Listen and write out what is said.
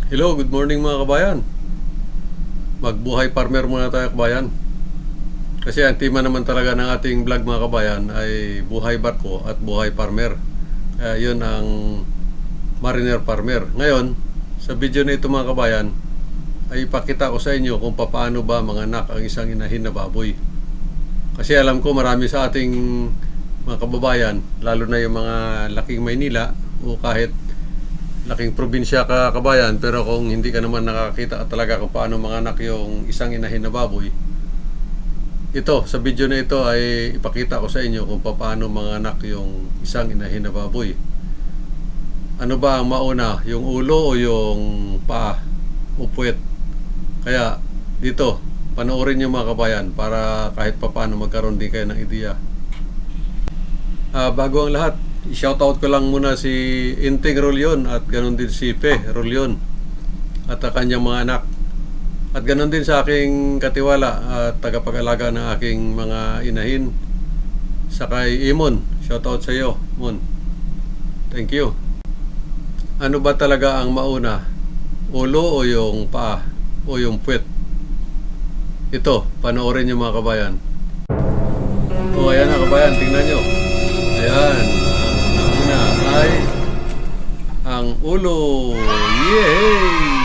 Hello, good morning mga kabayan. Magbuhay farmer muna tayo kabayan. Kasi ang tema naman talaga ng ating vlog mga kabayan ay buhay barko at buhay farmer. Kaya yun ang mariner farmer. Ngayon, sa video na ito mga kabayan, ay ipakita ko sa inyo kung paano ba manganak ang isang inahin na baboy. Kasi alam ko marami sa ating mga kababayan, lalo na yung mga laking Maynila o kahit laking probinsya ka kabayan, pero kung hindi ka naman nakakita talaga kung paano manganak yung isang inahin na baboy, ito, sa video na ito ay ipakita ko sa inyo kung paano manganak yung isang inahin na baboy. Ano ba ang mauna, yung ulo o yung paa o puwet? Kaya dito, panoorin nyo mga kabayan para kahit paano magkaroon din kayo ng ideya. Bago ang lahat, i-shoutout ko lang muna si Inting Rolyon at ganoon din si Pe Rolyon at kanyang mga anak. At ganoon din sa aking katiwala at tagapag-alaga ng aking mga inahin. Sakay Imon, shoutout sa iyo, Mon. Thank you. Ano ba talaga ang mauna? Ulo o yung paa o yung puwet? Ito, panoorin niyo mga kabayan. O ayan na kabayan, tingnan nyo. Ayan. Una ay ang ulo. Yay!